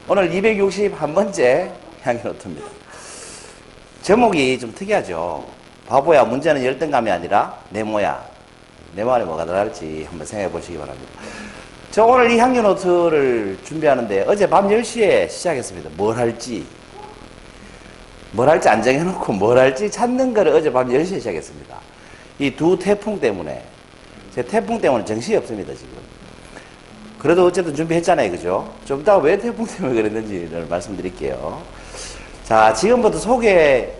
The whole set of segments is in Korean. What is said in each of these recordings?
오늘 261번째 향기노트입니다. 제목이 좀 특이하죠. 바보야, 문제는 열등감이 아니라 네모야. 네모 안에 뭐가 들어갈지 한번 생각해 보시기 바랍니다. 저 오늘 이 향기노트를 준비하는데 어제 밤 10시에 시작했습니다. 뭘 할지 안 정해놓고 뭘 할지 찾는 거를 어제 밤 10시에 시작했습니다. 이 두 태풍 때문에, 제 태풍 때문에 정신이 없습니다, 지금. 그래도 어쨌든 준비했잖아요, 그죠? 좀 이따가 왜 태풍 때문에 그랬는지를 말씀드릴게요. 자, 지금부터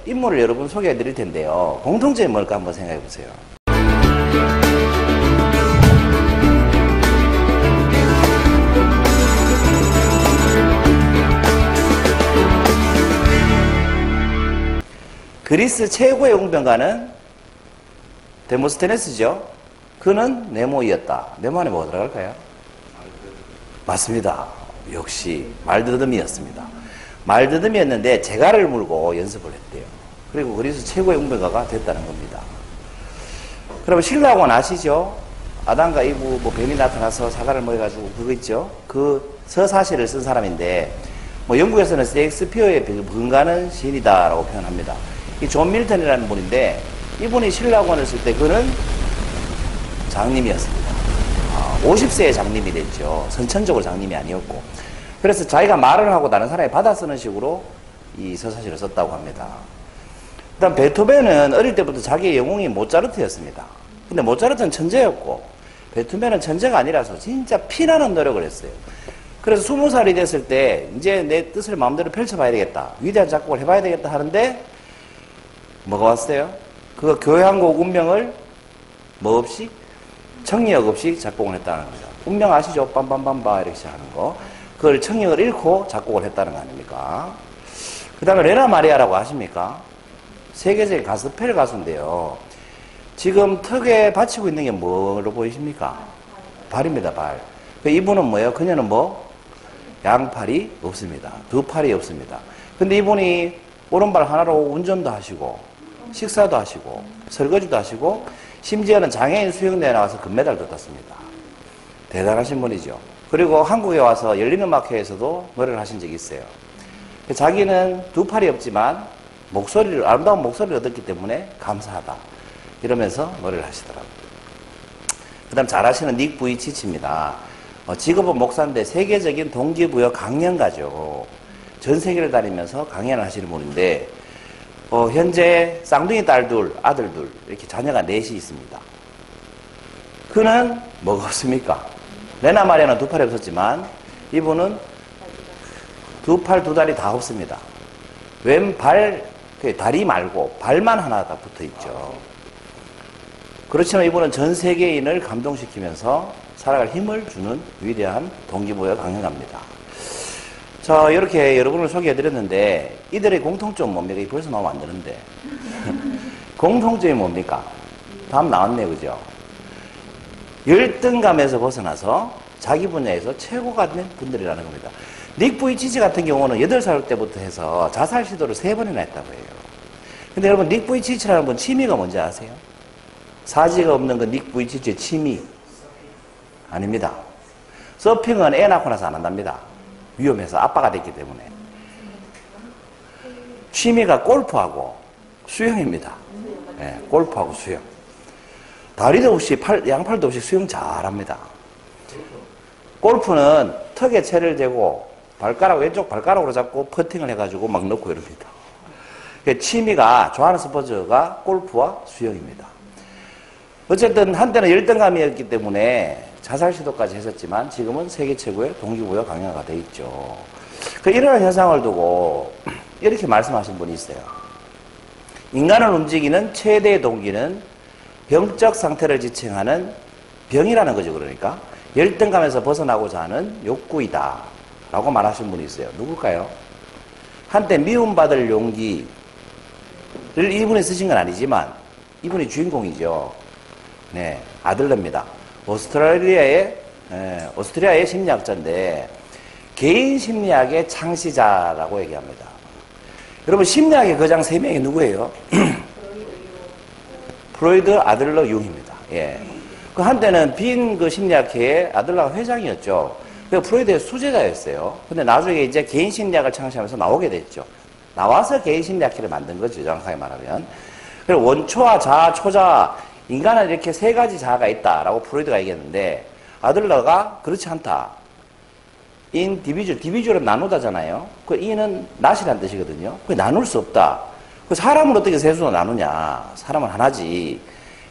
인물을 여러분 소개해 드릴 텐데요. 공통점이 뭘까 한번 생각해 보세요. 그리스 최고의 용병가는 데모스테네스죠. 그는 네모이었다. 네모 안에 뭐가 들어갈까요? 맞습니다. 역시 말더듬이었습니다. 말더듬이었는데 재갈을 물고 연습을 했대요. 그리고 그리스 최고의 용병가가 됐다는 겁니다. 그러면 신라곤 아시죠? 아담과 이브 뱀이 나타나서 사과를 먹여가지고 그거 있죠? 그 서사시를 쓴 사람인데 영국에서는 셰익스피어의 근간은 시인이다라고 표현합니다. 이 존 밀턴이라는 분인데 이분이 신라곤을 쓸 때 그는 장님이었습니다. 50세에 장님이 됐죠. 선천적으로 장님이 아니었고. 그래서 자기가 말을 하고 다른 사람이 받아 쓰는 식으로 이 서사시를 썼다고 합니다. 일단 베토벤은 어릴 때부터 자기의 영웅이 모차르트였습니다. 근데 모차르트는 천재였고 베토벤은 천재가 아니라서 진짜 피나는 노력을 했어요. 그래서 20살이 됐을 때 이제 내 뜻을 마음대로 펼쳐봐야 되겠다. 위대한 작곡을 해봐야 되겠다 하는데 뭐가 왔어요? 그 교향곡 운명을 뭐 없이? 청력 없이 작곡을 했다는 겁니다. 운명 아시죠? 빰빰빰빰 이렇게 시작하는 거. 그걸 청력을 잃고 작곡을 했다는 거 아닙니까? 그 다음에 레나 마리아라고 아십니까? 세계적인 가스펠 가수인데요. 지금 턱에 받치고 있는 게 뭐로 보이십니까? 발입니다, 발. 이분은 뭐예요? 그녀는 뭐? 양팔이 없습니다. 두 팔이 없습니다. 근데 이분이 오른발 하나로 운전도 하시고, 식사도 하시고, 설거지도 하시고, 심지어는 장애인 수영대회에 나와서 금메달도 땄습니다. 대단하신 분이죠. 그리고 한국에 와서 열린음악회에서도 노래를 하신 적이 있어요. 자기는 두 팔이 없지만 아름다운 목소리를 얻었기 때문에 감사하다. 이러면서 노래를 하시더라고요. 그 다음 잘하시는 닉 부이치치입니다. 직업은 목사인데 세계적인 동기부여 강연가죠. 전 세계를 다니면서 강연을 하시는 분인데 현재 쌍둥이 딸 둘, 아들 둘 이렇게 자녀가 넷이 있습니다. 그는 뭐가 없습니까? 레나 마리아는 두 팔이 없었지만 이분은 두 팔 두 다리 다 없습니다. 왼발, 다리 말고 발만 하나 다 붙어 있죠. 그렇지만 이분은 전 세계인을 감동시키면서 살아갈 힘을 주는 위대한 동기부여 강연가입니다. 자, 이렇게 여러분을 소개해드렸는데 이들의 공통점은 뭡니까? 벌써 나오면 안 되는데. 공통점이 뭡니까? 답 나왔네요, 그죠? 열등감에서 벗어나서 자기 분야에서 최고가 된 분들이라는 겁니다. 닉 부이치치 같은 경우는 8살 때부터 해서 자살 시도를 3번이나 했다고 해요. 근데 여러분, 닉 부이치치라는 분 취미가 뭔지 아세요? 사지가 없는 그 닉 부이치치의 취미. 아닙니다. 서핑은 애 낳고 나서 안 한답니다. 위험해서 아빠가 됐기 때문에. 취미가 골프하고 수영입니다. 네, 골프하고 수영. 다리도 없이 양팔도 없이 수영 잘합니다. 골프는 턱에 채를 대고 왼쪽 발가락으로 잡고 퍼팅을 해가지고 막 넣고 이럽니다. 취미가 좋아하는 스포츠가 골프와 수영입니다. 어쨌든 한때는 열등감이었기 때문에 자살 시도까지 했었지만 지금은 세계 최고의 동기부여 강연가가 돼 있죠. 이런 현상을 두고 이렇게 말씀하신 분이 있어요. 인간을 움직이는 최대의 동기는 병적 상태를 지칭하는 병이라는 거죠. 그러니까 열등감에서 벗어나고자 하는 욕구이다 라고 말하신 분이 있어요. 누굴까요? 한때 미움받을 용기를 이분이 쓰신 건 아니지만 이분이 주인공이죠. 네, 아들러입니다. 오스트리아의 심리학자인데 개인 심리학의 창시자라고 얘기합니다. 여러분, 심리학의 거장 3명이 누구예요? 프로이드, 아들러, 융입니다. 예. 그 한때는 빈 그 심리학회의 아들러가 회장이었죠. 프로이드의 수제자였어요. 근데 나중에 이제 개인 심리학을 창시하면서 나오게 됐죠. 나와서 개인 심리학회를 만든 거죠. 정확하게 말하면. 그리고 원초와 자아, 초자아, 인간은 이렇게 세 가지 자아가 있다라고 프로이드가 얘기했는데 아들러가 그렇지 않다. 디비주얼은 나누다잖아요. 그 이는 낫이라는 뜻이거든요. 그 나눌 수 없다. 그 사람을 어떻게 세수로 나누냐. 사람은 하나지.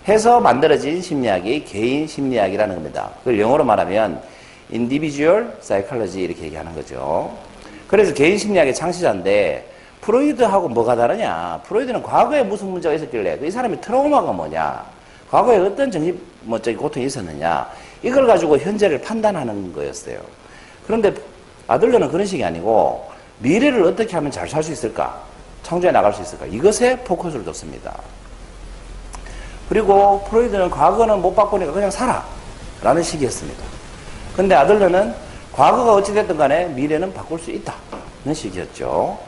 해서 만들어진 심리학이 개인 심리학이라는 겁니다. 그걸 영어로 말하면 individual psychology 이렇게 얘기하는 거죠. 그래서 개인 심리학의 창시자인데 프로이드하고 뭐가 다르냐. 프로이드는 과거에 무슨 문제가 있었길래 이 사람의 트라우마가 뭐냐. 과거에 어떤 정신적인 고통이 있었느냐. 이걸 가지고 현재를 판단하는 거였어요. 그런데 아들러는 그런 식이 아니고 미래를 어떻게 하면 잘 살 수 있을까? 창조해 나갈 수 있을까? 이것에 포커스를 뒀습니다. 그리고 프로이드는 과거는 못 바꾸니까 그냥 살아 라는 식이었습니다. 근데 아들러는 과거가 어찌됐든 간에 미래는 바꿀 수 있다는 식이었죠.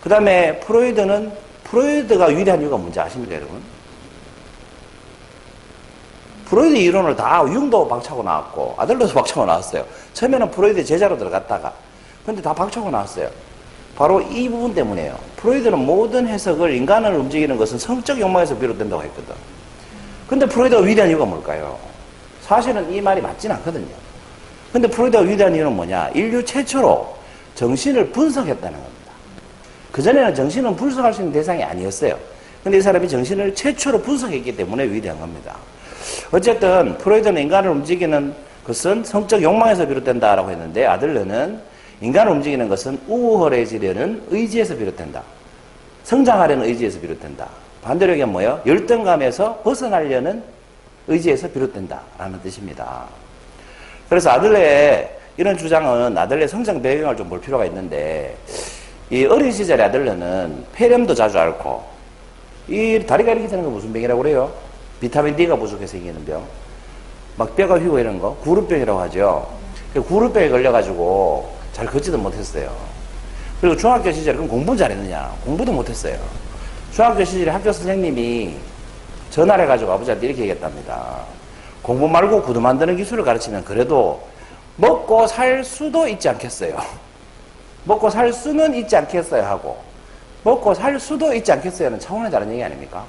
그 다음에 프로이드가 위대한 이유가 뭔지 아십니까, 여러분? 프로이드 이론을 다 융도 박차고 나왔고 아들러도 박차고 나왔어요. 처음에는 프로이드 제자로 들어갔다가 근데 다 박차고 나왔어요. 바로 이 부분 때문이에요. 프로이드는 모든 해석을 인간을 움직이는 것은 성적 욕망에서 비롯된다고 했거든. 근데 프로이드가 위대한 이유가 뭘까요? 사실은 이 말이 맞진 않거든요. 근데 프로이드가 위대한 이유는 뭐냐? 인류 최초로 정신을 분석했다는 겁니다. 그전에는 정신은 분석할 수 있는 대상이 아니었어요. 근데 이 사람이 정신을 최초로 분석했기 때문에 위대한 겁니다. 어쨌든 프로이드는 인간을 움직이는 것은 성적 욕망에서 비롯된다라고 했는데 아들러는 인간을 움직이는 것은 우월해지려는 의지에서 비롯된다. 성장하려는 의지에서 비롯된다. 반대로 얘기하면 뭐예요? 열등감에서 벗어나려는 의지에서 비롯된다라는 뜻입니다. 그래서 아들러의 이런 주장은 아들러의 성장 배경을 좀 볼 필요가 있는데 이 어린 시절에 아들러는 폐렴도 자주 앓고 이 다리가 이렇게 되는 거 무슨 병이라고 그래요? 비타민 D가 부족해서 생기는 병. 막 뼈가 휘고 이런 거. 구루병이라고 하죠. 구루병에 걸려가지고 잘 걷지도 못했어요. 그리고 중학교 시절에 그럼 공부 잘했느냐? 공부도 못했어요. 중학교 시절에 학교 선생님이 전화를 해가지고 아버지한테 이렇게 얘기했답니다. 공부 말고 구두 만드는 기술을 가르치면 그래도 먹고 살 수도 있지 않겠어요. 먹고 살 수는 있지 않겠어요 하고 먹고 살 수도 있지 않겠어요는 차원의 다른 얘기 아닙니까?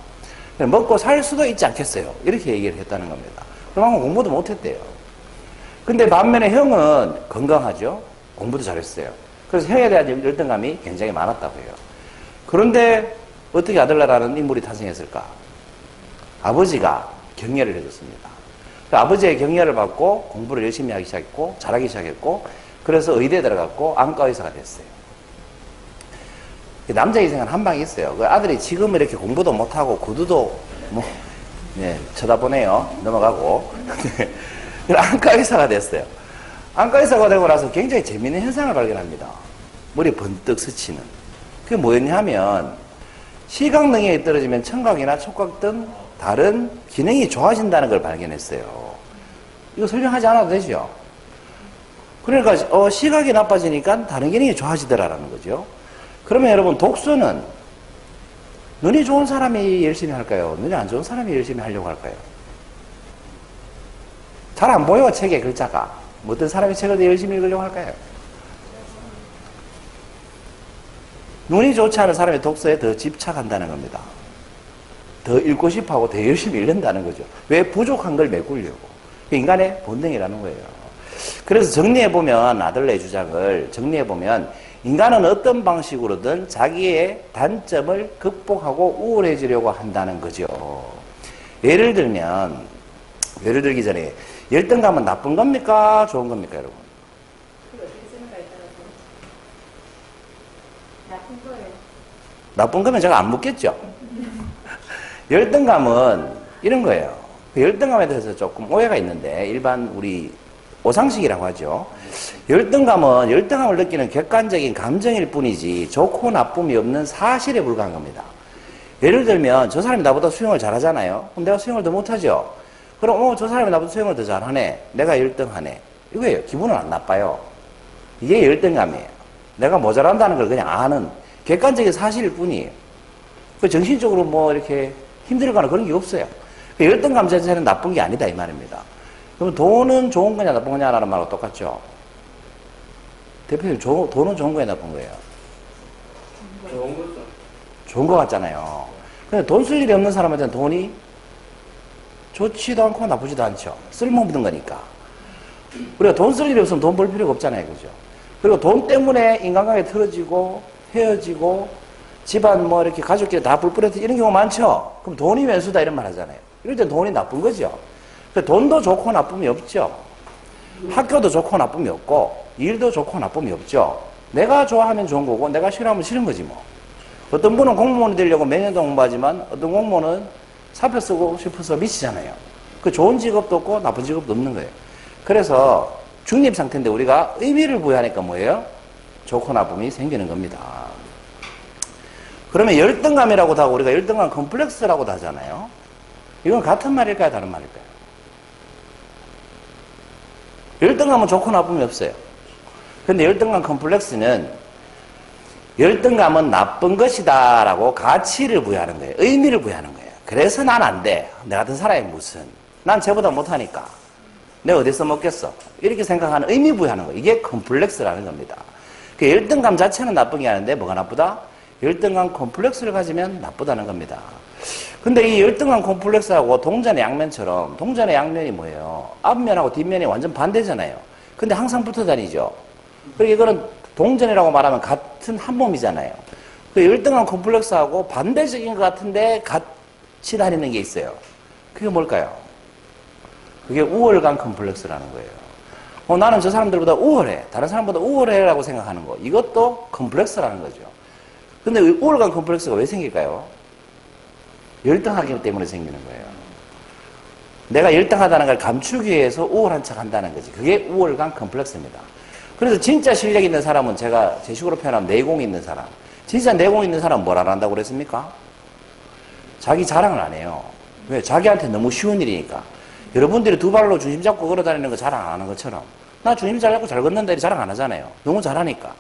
먹고 살 수도 있지 않겠어요. 이렇게 얘기를 했다는 겁니다. 그만큼 공부도 못했대요. 근데 반면에 형은 건강하죠. 공부도 잘했어요. 그래서 형에 대한 열등감이 굉장히 많았다고 해요. 그런데 어떻게 아들러라는 인물이 탄생했을까? 아버지가 격려를 해줬습니다. 아버지의 격려를 받고 공부를 열심히 하기 시작했고 잘하기 시작했고 그래서 의대에 들어갔고 안과 의사가 됐어요. 남자 인생은 한 방이 있어요. 그 아들이 지금 이렇게 공부도 못하고 구두도 쳐다보네요. 넘어가고. 안과 의사가 됐어요. 안과 의사가 되고 나서 굉장히 재미있는 현상을 발견합니다. 머리 번뜩 스치는. 그게 뭐였냐 하면 시각 능력이 떨어지면 청각이나 촉각 등 다른 기능이 좋아진다는 걸 발견했어요. 이거 설명하지 않아도 되죠? 그러니까 시각이 나빠지니까 다른 기능이 좋아지더라라는 거죠. 그러면 여러분 독서는 눈이 좋은 사람이 열심히 할까요? 눈이 안 좋은 사람이 열심히 하려고 할까요? 잘 안 보여 책에 글자가. 어떤 사람이 책을 더 열심히 읽으려고 할까요? 눈이 좋지 않은 사람이 독서에 더 집착한다는 겁니다. 더 읽고 싶어하고 더 열심히 읽는다는 거죠. 왜? 부족한 걸 메꾸려고. 인간의 본능이라는 거예요. 그래서 정리해보면 아들러의 주장을 정리해보면 인간은 어떤 방식으로든 자기의 단점을 극복하고 우월해지려고 한다는 거죠. 예를 들기 전에 열등감은 나쁜 겁니까? 좋은 겁니까, 여러분? 나쁜 거예요. 나쁜 거면 제가 안 묻겠죠? 열등감은 이런 거예요. 그 열등감에 대해서 조금 오해가 있는데 일반 우리 오상식이라고 하죠. 열등감을 느끼는 객관적인 감정일 뿐이지 좋고 나쁨이 없는 사실에 불과한 겁니다. 예를 들면 저 사람이 나보다 수영을 잘하잖아요. 그럼 내가 수영을 더 못하죠. 그럼 저 사람이 나보다 수영을 더 잘하네. 내가 열등하네. 이거예요. 기분은 안 나빠요. 이게 열등감이에요. 내가 모자란다는 걸 그냥 아는 객관적인 사실일 뿐이에요. 그 정신적으로 뭐 이렇게 힘들거나 그런 게 없어요. 그 열등감 자체는 나쁜 게 아니다 이 말입니다. 그럼 돈은 좋은 거냐 나쁜 거냐라는 말하고 똑같죠. 대표님, 돈은 좋은 거예요, 나쁜 거예요? 좋은 거죠. 좋은 거 같잖아요. 근데 돈 쓸 일이 없는 사람한테는 돈이 좋지도 않고 나쁘지도 않죠. 쓸모없는 거니까. 우리가 돈 쓸 일이 없으면 돈 벌 필요가 없잖아요. 그죠? 그리고 돈 때문에 인간관계 틀어지고, 헤어지고, 집안 뭐 이렇게 가족끼리 다 불뿌려서 이런 경우 많죠? 그럼 돈이 왼수다 이런 말 하잖아요. 이럴 땐 돈이 나쁜 거죠. 돈도 좋고 나쁨이 없죠. 학교도 좋고 나쁨이 없고, 일도 좋고 나쁨이 없죠. 내가 좋아하면 좋은 거고, 내가 싫어하면 싫은 거지 뭐. 어떤 분은 공무원이 되려고 매년도 공부하지만, 어떤 공무원은 사표 쓰고 싶어서 미치잖아요. 그 좋은 직업도 없고, 나쁜 직업도 없는 거예요. 그래서 중립 상태인데 우리가 의미를 부여하니까 뭐예요? 좋고 나쁨이 생기는 겁니다. 그러면 열등감이라고도 하고, 우리가 열등감 컴플렉스라고도 하잖아요. 이건 같은 말일까요? 다른 말일까요? 열등감은 좋고 나쁨이 없어요. 근데 열등감 컴플렉스는 열등감은 나쁜 것이다 라고 가치를 부여하는 거예요. 의미를 부여하는 거예요. 그래서 난 안 돼. 내 같은 사람이 무슨. 난 쟤보다 못하니까. 내가 어디서 먹겠어. 이렇게 생각하는 의미 부여하는 거예요. 이게 컴플렉스라는 겁니다. 그 열등감 자체는 나쁜 게 아닌데 뭐가 나쁘다? 열등감 컴플렉스를 가지면 나쁘다는 겁니다. 근데 이 열등감 콤플렉스하고 동전의 양면처럼 동전의 양면이 뭐예요? 앞면하고 뒷면이 완전 반대잖아요. 근데 항상 붙어 다니죠. 그리고 이거는 동전이라고 말하면 같은 한 몸이잖아요. 그 열등감 콤플렉스하고 반대적인 것 같은데 같이 다니는 게 있어요. 그게 뭘까요? 그게 우월감 콤플렉스라는 거예요. 나는 저 사람들보다 우월해. 다른 사람보다 우월해라고 생각하는 거. 이것도 콤플렉스라는 거죠. 근데 우월감 콤플렉스가 왜 생길까요? 열등하기 때문에 생기는 거예요. 내가 열등하다는 걸 감추기 위해서 우월한 척 한다는 거지. 그게 우월감 컴플렉스입니다. 그래서 진짜 실력 있는 사람은 제가 제 식으로 표현하면 내공이 있는 사람. 진짜 내공 있는 사람은 뭘 안 한다고 그랬습니까? 자기 자랑을 안 해요. 왜? 자기한테 너무 쉬운 일이니까. 여러분들이 두 발로 중심 잡고 걸어다니는 거 자랑 안 하는 것처럼. 나 중심 잘 잡고 잘 걷는다 이렇게 자랑 안 하잖아요. 너무 잘하니까.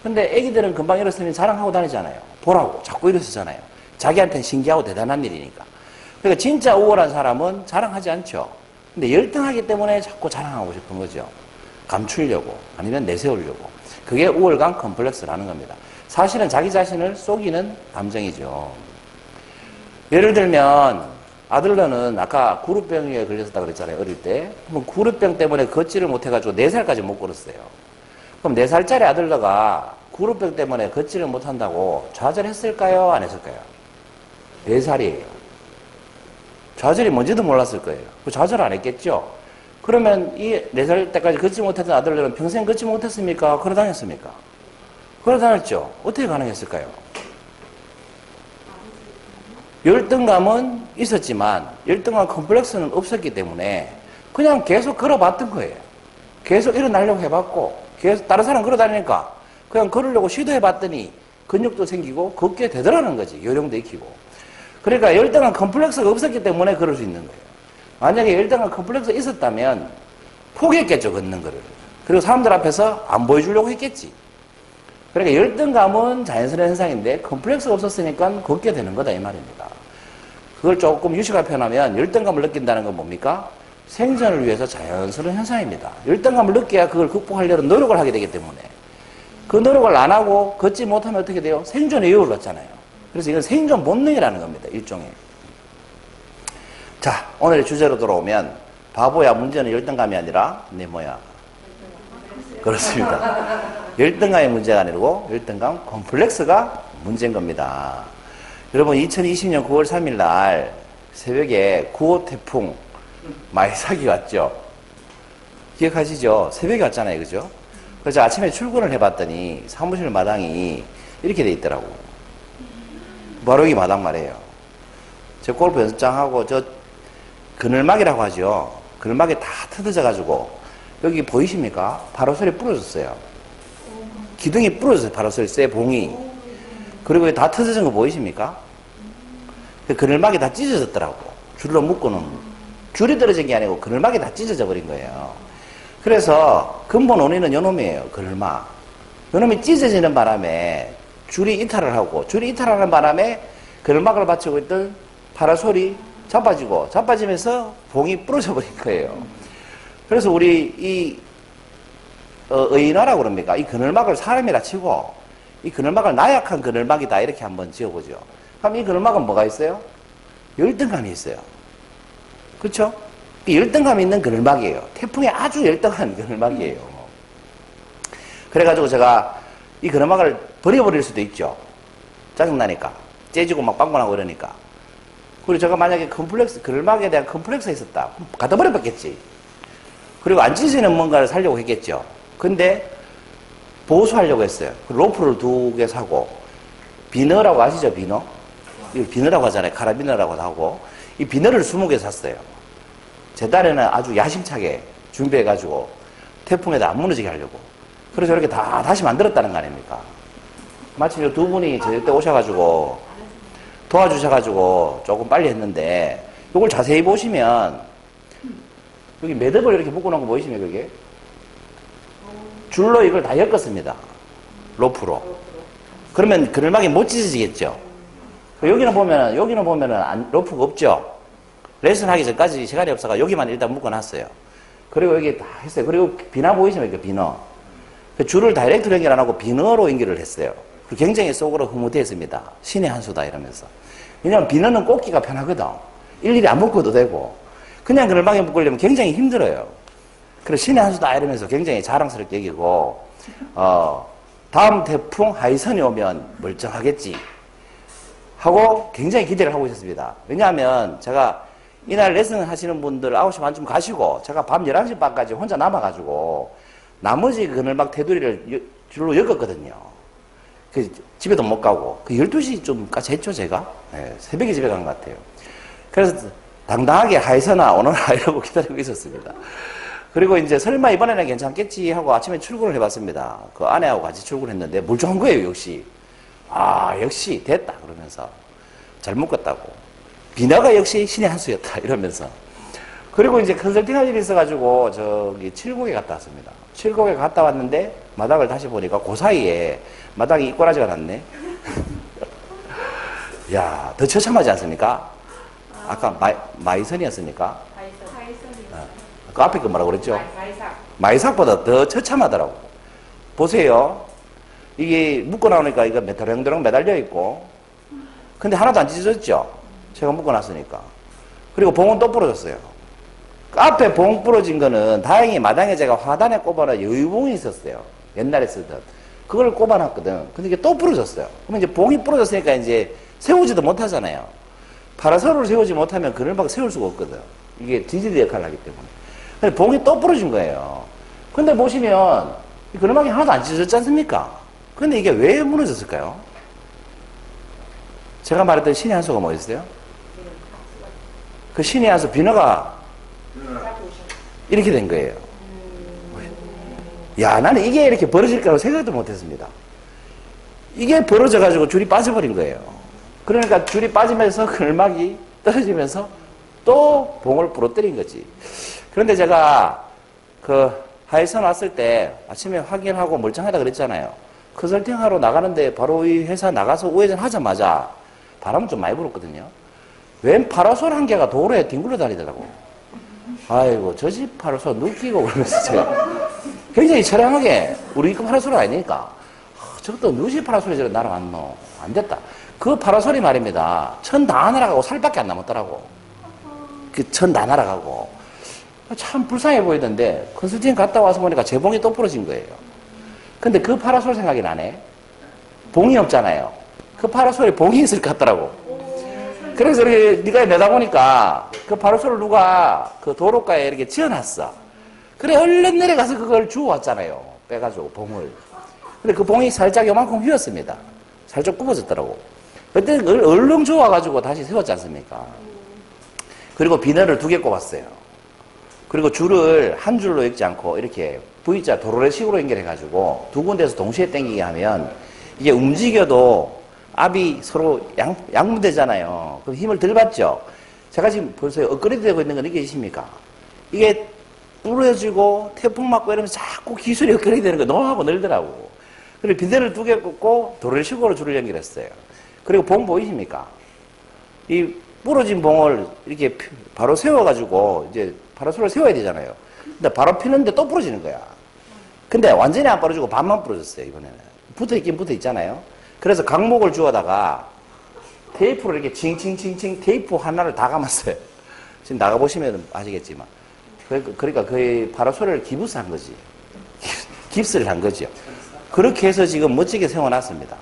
근데 애기들은 금방 일어서면 자랑하고 다니잖아요. 보라고. 자꾸 일어서잖아요. 자기한테는 신기하고 대단한 일이니까. 그러니까 진짜 우월한 사람은 자랑하지 않죠. 근데 열등하기 때문에 자꾸 자랑하고 싶은 거죠. 감추려고 아니면 내세우려고. 그게 우월감 컴플렉스라는 겁니다. 사실은 자기 자신을 속이는 감정이죠. 예를 들면 아들러는 아까 구루병에 걸렸었다 그랬잖아요. 어릴 때. 그럼 구루병 때문에 걷지를 못해가지고 4살까지 못 걸었어요. 그럼 4살짜리 아들러가 구루병 때문에 걷지를 못한다고 좌절했을까요? 안 했을까요? 4살이에요. 좌절이 뭔지도 몰랐을 거예요. 좌절 안 했겠죠? 그러면 이 4살 때까지 걷지 못했던 아들들은 평생 걷지 못했습니까? 걸어 다녔습니까? 걸어 다녔죠? 어떻게 가능했을까요? 열등감은 있었지만 열등감 컴플렉스는 없었기 때문에 그냥 계속 걸어봤던 거예요. 계속 일어나려고 해봤고 계속 다른 사람 걸어 다니니까 그냥 걸으려고 시도해봤더니 근육도 생기고 걷게 되더라는 거지. 요령도 익히고. 그러니까 열등감 컴플렉스가 없었기 때문에 그럴 수 있는 거예요. 만약에 열등감 컴플렉스가 있었다면 포기했겠죠, 걷는 거를. 그리고 사람들 앞에서 안 보여주려고 했겠지. 그러니까 열등감은 자연스러운 현상인데 컴플렉스가 없었으니까 걷게 되는 거다 이 말입니다. 그걸 조금 유식하게 표현하면 열등감을 느낀다는 건 뭡니까? 생존을 위해서 자연스러운 현상입니다. 열등감을 느껴야 그걸 극복하려는 노력을 하게 되기 때문에 그 노력을 안 하고 걷지 못하면 어떻게 돼요? 생존의 여유를 얻잖아요. 그래서 이건 생존 본능이라는 겁니다. 일종의. 자, 오늘 주제로 돌아오면 바보야 문제는 열등감이 아니라 그렇습니다. 열등감의 문제가 아니고 열등감 콤플렉스가 문제인 겁니다. 여러분 2020년 9월 3일 날 새벽에 9호 태풍 마이삭이 왔죠. 기억하시죠? 새벽에 왔잖아요. 그죠? 그래서 아침에 출근을 해봤더니 사무실 마당이 이렇게 돼 있더라고. 바로 여기 마당 말이에요. 제 골프 연습장하고 저 그늘막이라고 하죠. 그늘막이 다 뜯어져가지고 여기 보이십니까? 파라솔이 부러졌어요. 기둥이 부러졌어요. 파라솔 쇠 봉이. 그리고 다 뜯어진 거 보이십니까? 그늘막이 다 찢어졌더라고. 줄로 묶고는. 줄이 떨어진 게 아니고 그늘막이 다 찢어져 버린 거예요. 그래서 근본 원인은 요놈이에요. 그늘막. 요놈이 찢어지는 바람에 줄이 이탈을 하고 줄이 이탈하는 바람에 그늘막을 받치고 있던 파라솔이 자빠지면서 봉이 부러져 버린 거예요. 그래서 우리 이 의인화라고 그럽니까? 이 그늘막을 사람이라 치고 이 그늘막을 나약한 그늘막이다 이렇게 한번 지어보죠. 그럼 이 그늘막은 뭐가 있어요? 열등감이 있어요. 그렇죠? 이 열등감 있는 그늘막이에요. 태풍에 아주 열등한 그늘막이에요. 그래가지고 제가 이 그늘막을 버려버릴 수도 있죠. 짜증나니까. 째지고 막 빵빵하고 이러니까. 그리고 제가 만약에 그늘막에 대한 컴플렉스가 있었다. 그럼 갖다 버려봤겠지. 그리고 안 찢어지는 뭔가를 살려고 했겠죠. 근데 보수하려고 했어요. 로프를 2개 사고, 비너라고 아시죠? 비너? 이걸 비너라고 하잖아요. 카라비너라고 하고. 이 비너를 20개 샀어요. 제 딸에는 아주 야심차게 준비해가지고 태풍에도 안 무너지게 하려고. 그래서 이렇게 다 다시 만들었다는 거 아닙니까? 마침 두 분이 저때 오셔가지고 도와주셔가지고 조금 빨리 했는데, 이걸 자세히 보시면 여기 매듭을 이렇게 묶어놓은 거 보이시면 그게 줄로 이걸 다 엮었습니다. 로프로. 그러면 그늘막이 못 찢어지겠죠. 여기는 보면은 로프가 없죠. 레슨 하기 전까지 시간이 없어서 여기만 일단 묶어놨어요. 그리고 여기 다 했어요. 그리고 비너 보이시면 그 비너. 그 줄을 다이렉트 연결 안 하고 비너로 연결을 했어요. 굉장히 속으로 흐뭇해했습니다. 신의 한 수다 이러면서. 왜냐면 비너는 꽂기가 편하거든. 일일이 안 묶어도 되고. 그냥 그늘막에 묶으려면 굉장히 힘들어요. 그래서 신의 한 수다 이러면서 굉장히 자랑스럽게 여기고, 다음 태풍 하이선이 오면 멀쩡하겠지 하고 굉장히 기대를 하고 있었습니다. 왜냐하면 제가 이날 레슨 하시는 분들 9시 반쯤 가시고 제가 밤 11시 반까지 혼자 남아가지고 나머지 그늘막 테두리를 줄로 엮었거든요. 그 집에도 못 가고 그 12시쯤까지 했죠 제가. 네, 새벽에 집에 간 것 같아요. 그래서 당당하게 하이선아 오너라 이러고 기다리고 있었습니다. 그리고 이제 설마 이번에는 괜찮겠지 하고 아침에 출근을 해봤습니다. 그 아내하고 같이 출근했는데 멀쩡한 거예요 역시. 아 역시 됐다 그러면서 잘 묶었다고. 비너가 역시 신의 한 수였다 이러면서. 그리고 이제 컨설팅 할 일이 있어가지고 저기 칠곡에 갔다 왔습니다. 칠곡에 갔다 왔는데 마당을 다시 보니까 그 사이에 마당이 이꼬라지가 났네. 야, 더 처참하지 않습니까? 아까 마이선이었습니까? 그 앞에 거 뭐라고 그랬죠? 마이삭보다 더 처참하더라고. 보세요. 이게 묶어 나오니까 이거 더렁더렁 매달려 있고, 근데 하나도 안 찢어졌죠? 제가 묶어 놨으니까. 그리고 봉은 또 부러졌어요. 그 앞에 봉 부러진 거는 다행히 마당에 제가 화단에 꼽아놓은 여유봉이 있었어요. 옛날에 쓰던. 그걸 꼽아놨거든. 근데 이게 또 부러졌어요. 그러면 이제 봉이 부러졌으니까 이제 세우지도 못하잖아요. 파라솔을 세우지 못하면 그늘막 세울 수가 없거든. 이게 지지대 역할을 하기 때문에. 근데 봉이 또 부러진 거예요. 근데 보시면 이 그늘막이 하나도 안 찢어졌지 않습니까? 근데 이게 왜 무너졌을까요? 제가 말했던 신의 한 수가 뭐였어요? 그 신의 한 수 비너가 이렇게 된 거예요. 야, 나는 이게 이렇게 벌어질 거라고 생각도 못 했습니다. 이게 벌어져가지고 줄이 빠져버린 거예요. 그러니까 줄이 빠지면서 그늘막이 떨어지면서 또 봉을 부러뜨린 거지. 그런데 제가 그 하이선 왔을 때 아침에 확인하고 멀쩡하다 그랬잖아요. 컨설팅하러 나가는데 바로 이 회사 나가서 우회전 하자마자 바람 좀 많이 불었거든요. 웬 파라솔 한 개가 도로에 뒹굴러 다니더라고. 아이고, 저 집 파라솔 누끼고 그러면서 제가 굉장히 처량하게, 우리 그 파라솔 아니니까. 저것도 누시 파라솔이 저래 날아갔노? 안 됐다. 그 파라솔이 말입니다. 천 다 날아가고 살밖에 안 남았더라고. 그 천 다 날아가고. 참 불쌍해 보이던데, 컨설팅 갔다 와서 보니까 제 봉이 또 부러진 거예요. 근데 그 파라솔 생각이 나네. 봉이 없잖아요. 그 파라솔에 봉이 있을 것 같더라고. 그래서 이렇게 네가 내다보니까 그 파라솔을 누가 그 도로가에 이렇게 지어놨어. 그래 얼른 내려가서 그걸 주워왔잖아요. 빼가지고 봉을. 근데 그 봉이 살짝 요만큼 휘었습니다. 살짝 굽어졌더라고. 그때 얼른 주워와가지고 다시 세웠지 않습니까? 그리고 비너를 2개 꼽았어요. 그리고 줄을 한 줄로 엮지 않고 이렇게 V자 도로래식으로 연결해가지고 두 군데에서 동시에 당기게 하면 이게 움직여도 압이 서로 양분되잖아요. 그럼 힘을 덜 받죠? 제가 지금 벌써 업그레이드 되고 있는 거 느끼십니까? 이게 부러지고 태풍 맞고 이러면서 자꾸 기술이 업그레이드 되는 거 너무 하고 늘더라고. 그리고 빈대를 2개 꽂고 도로래식으로 줄을 연결했어요. 그리고 봉 보이십니까? 이 부러진 봉을 이렇게 바로 세워가지고 이제 파라솔을 세워야 되잖아요. 근데 바로 피는데 또 부러지는 거야. 근데 완전히 안 부러지고 반만 부러졌어요, 이번에는. 붙어있긴 붙어있잖아요. 그래서 강목을 주워다가 테이프로 이렇게 칭칭칭칭 테이프 하나를 다 감았어요. 지금 나가보시면 아시겠지만. 그러니까 거의 파라솔을 기부스 한 거지. 깁스를 한 거죠. 그렇게 해서 지금 멋지게 세워놨습니다.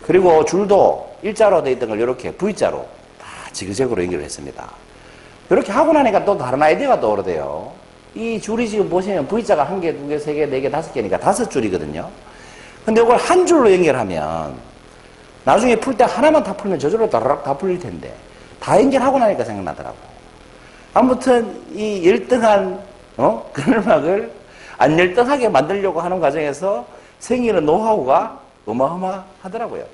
그리고 줄도 일자로 되어 있던 걸 이렇게 V자로 다 지그재그로 연결했습니다. 이렇게 하고 나니까 또 다른 아이디어가 떠오르대요. 이 줄이 지금 보시면 V자가 한 개, 두 개, 세 개, 네 개, 다섯 개니까 다섯 줄이거든요. 근데 이걸 한 줄로 연결하면 나중에 풀 때 하나만 다 풀면 저절로 다르락 다 풀릴 텐데 다 연결하고 나니까 생각나더라고. 아무튼 이 열등한 그늘막을 안 열등하게 만들려고 하는 과정에서 생기는 노하우가 어마어마하더라고요.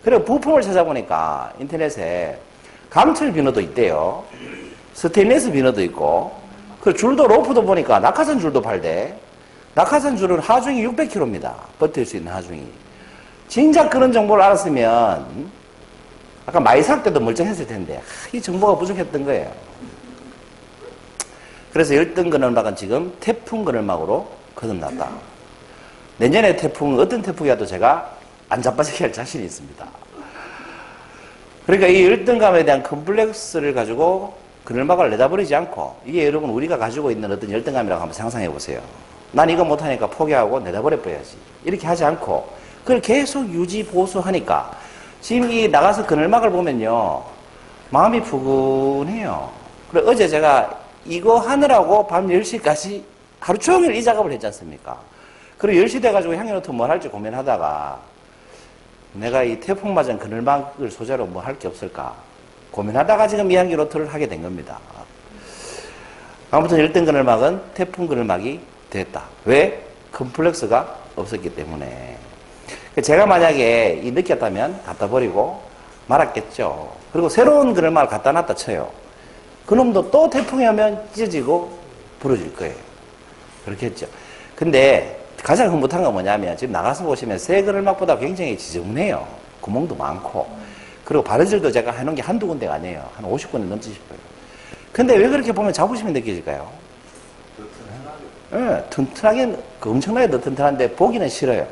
그리고 부품을 찾아보니까 인터넷에 감철 비너도 있대요. 스테인리스 비너도 있고, 그 줄도 로프도 보니까 낙하산 줄도 팔대. 낙하산 줄은 하중이 600kg입니다. 버틸 수 있는 하중이. 진작 그런 정보를 알았으면 아까 마이삭 때도 멀쩡했을 텐데 이 정보가 부족했던 거예요. 그래서 열등 그늘막은 지금 태풍 그늘막으로 거듭났다. 내년에 태풍은 어떤 태풍이 와도 제가 안 자빠지게 할 자신이 있습니다. 그러니까 이 열등감에 대한 컴플렉스를 가지고 그늘막을 내다버리지 않고, 이게 여러분 우리가 가지고 있는 어떤 열등감이라고 한번 상상해 보세요. 난 이거 못하니까 포기하고 내다버려 버려야지. 이렇게 하지 않고 그걸 계속 유지 보수하니까 지금 이 나가서 그늘막을 보면요 마음이 푸근해요. 그리고 어제 제가 이거 하느라고 밤 10시까지 하루 종일 이 작업을 했지 않습니까? 그리고 10시 돼가지고 향연노트 뭘 할지 고민하다가 내가 이 태풍 맞은 그늘막을 소재로 뭐 할 게 없을까 고민하다가 지금 이 향연노트를 하게 된 겁니다. 아무튼 열등 그늘막은 태풍 그늘막이 됐다. 왜? 컴플렉스가 없었기 때문에. 제가 만약에 이 느꼈다면 갖다 버리고 말았겠죠. 그리고 새로운 그늘막을 갖다 놨다 쳐요. 그놈도 또 태풍이 오면 찢어지고 부러질 거예요. 그렇겠죠. 근데 가장 흐뭇한 건 뭐냐면 지금 나가서 보시면 새 그늘막보다 굉장히 지저분해요. 구멍도 많고. 그리고 바느질도 제가 해놓은 게 한두 군데가 아니에요. 한 50군데 넘지 싶어요. 근데 왜 그렇게 보면 자부심이 느껴질까요? 네, 튼튼하게, 엄청나게 더 튼튼한데 보기는 싫어요.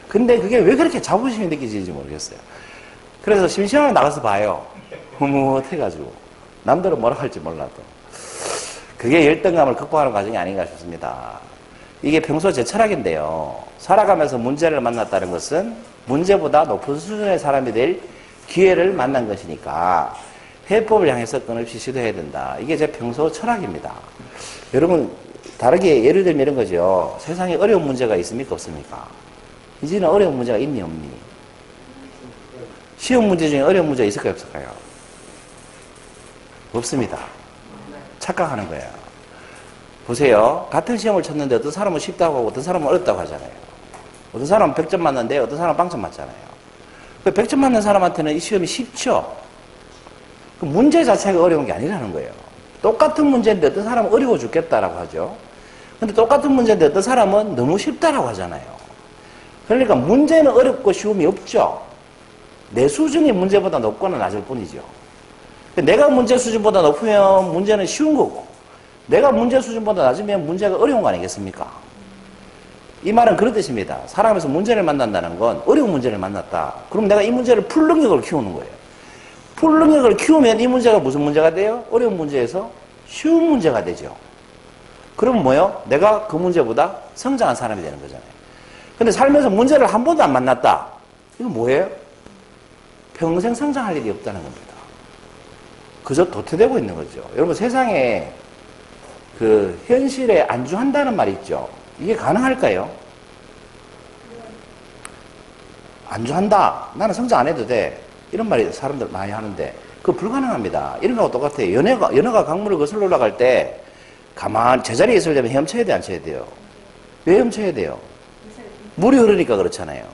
근데 그게 왜 그렇게 자부심이 느껴지는지 모르겠어요. 그래서 심심하면 나가서 봐요. 흐뭇해가지고. 남들은 뭐라 할지 몰라도. 그게 열등감을 극복하는 과정이 아닌가 싶습니다. 이게 평소 제 철학인데요. 살아가면서 문제를 만났다는 것은 문제보다 높은 수준의 사람이 될 기회를 만난 것이니까 해법을 향해서 끊임없이 시도해야 된다. 이게 제 평소 철학입니다. 여러분, 다르게 예를 들면 이런 거죠. 세상에 어려운 문제가 있습니까? 없습니까? 이제는 어려운 문제가 있니 없니? 쉬운 문제 중에 어려운 문제가 있을까요? 없을까요? 없습니다. 착각하는 거예요. 보세요. 같은 시험을 쳤는데 어떤 사람은 쉽다고 하고 어떤 사람은 어렵다고 하잖아요. 어떤 사람은 100점 맞는데 어떤 사람은 0점 맞잖아요. 100점 맞는 사람한테는 이 시험이 쉽죠. 그 문제 자체가 어려운 게 아니라는 거예요. 똑같은 문제인데 어떤 사람은 어려워 죽겠다라고 하죠. 근데 똑같은 문제인데 어떤 사람은 너무 쉽다라고 하잖아요. 그러니까 문제는 어렵고 쉬움이 없죠. 내 수준이 문제보다 높거나 낮을 뿐이죠. 내가 문제 수준보다 높으면 문제는 쉬운 거고, 내가 문제 수준보다 낮으면 문제가 어려운 거 아니겠습니까? 이 말은 그런 뜻입니다. 살아가면서 문제를 만난다는 건 어려운 문제를 만났다. 그럼 내가 이 문제를 풀 능력을 키우는 거예요. 풀 능력을 키우면 이 문제가 무슨 문제가 돼요? 어려운 문제에서 쉬운 문제가 되죠. 그럼 뭐요? 내가 그 문제보다 성장한 사람이 되는 거잖아요. 근데 살면서 문제를 한 번도 안 만났다. 이거 뭐예요? 평생 성장할 일이 없다는 겁니다. 그저 도태되고 있는 거죠. 여러분, 세상에 그 현실에 안주한다는 말이 있죠. 이게 가능할까요? 안주한다. 나는 성장 안 해도 돼. 이런 말이 사람들 많이 하는데 그거 불가능합니다. 이런 거하고 똑같아요. 연어가 강물을 거슬러 올라갈 때 가만 제자리에 있으려면 헤엄쳐야 돼, 안 쳐야 돼요? 왜 헤엄쳐야 돼요? 물이 흐르니까 그렇잖아요.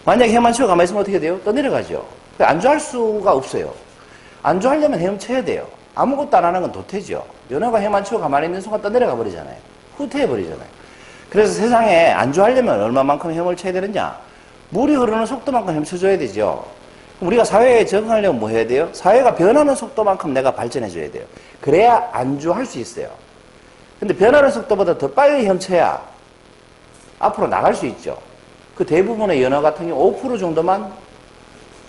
만약에 헤엄 안 치고 가만히 있으면 어떻게 돼요? 떠내려가죠. 안주할 수가 없어요. 안주하려면 헤엄쳐야 돼요. 아무것도 안 하는 건 도태죠. 연어가 헤엄 안 치고 가만히 있는 순간 떠내려가 버리잖아요. 후퇴해버리잖아요. 그래서 세상에 안주하려면 얼마만큼 헤엄을 쳐야 되느냐? 물이 흐르는 속도만큼 헤엄쳐줘야 되죠. 그럼 우리가 사회에 적응하려면 뭐 해야 돼요? 사회가 변하는 속도만큼 내가 발전해줘야 돼요. 그래야 안주할 수 있어요. 근데 변하는 속도보다 더 빨리 헤엄쳐야 앞으로 나갈 수 있죠. 그 대부분의 연어 같은 경우 5% 정도만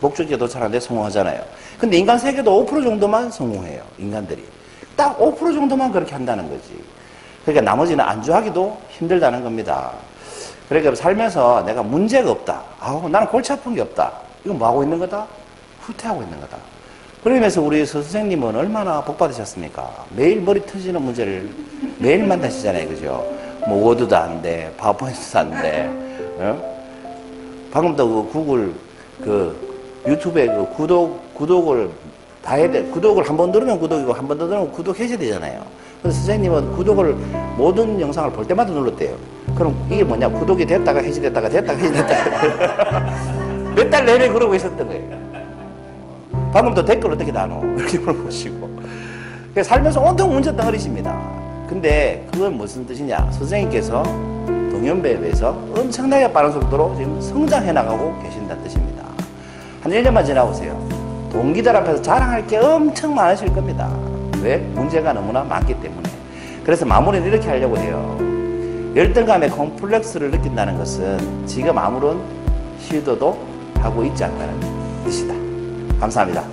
목적지에 도착하는데 성공하잖아요. 근데 인간 세계도 5% 정도만 성공해요. 인간들이. 딱 5% 정도만 그렇게 한다는 거지. 그러니까 나머지는 안주하기도 힘들다는 겁니다. 그러니까 살면서 내가 문제가 없다. 아우, 나는 골치 아픈 게 없다. 이건 뭐 하고 있는 거다? 후퇴하고 있는 거다. 그러면서 우리 선생님은 얼마나 복 받으셨습니까? 매일 머리 터지는 문제를 매일 만나시잖아요. 그죠? 뭐 워드도 안 돼, 파워포인트도 안 돼. 어? 방금도 그 구글 유튜브에 구독을 다 해야 돼. 구독을 한 번 누르면 구독이고 한 번 더 누르면 구독해줘야 되잖아요. 그래서 선생님은 구독을 모든 영상을 볼 때마다 눌렀대요. 그럼 이게 뭐냐? 구독이 됐다가 해지됐다가 됐다가 해지됐다가 몇 달 내내 그러고 있었던 거예요. 방금도 댓글 어떻게 다노? 이렇게 물어보시고. 살면서 온통 문제 덩어리십니다. 근데 그건 무슨 뜻이냐? 선생님께서 동년배에 비해서 엄청나게 빠른 속도로 지금 성장해 나가고 계신다는 뜻입니다. 한 1년만 지나보세요. 동기들 앞에서 자랑할 게 엄청 많으실 겁니다. 왜? 문제가 너무나 많기 때문에. 그래서 마무리는 이렇게 하려고 해요. 열등감의 콤플렉스를 느낀다는 것은 지금 아무런 시도도 하고 있지 않다는 뜻이다. 감사합니다.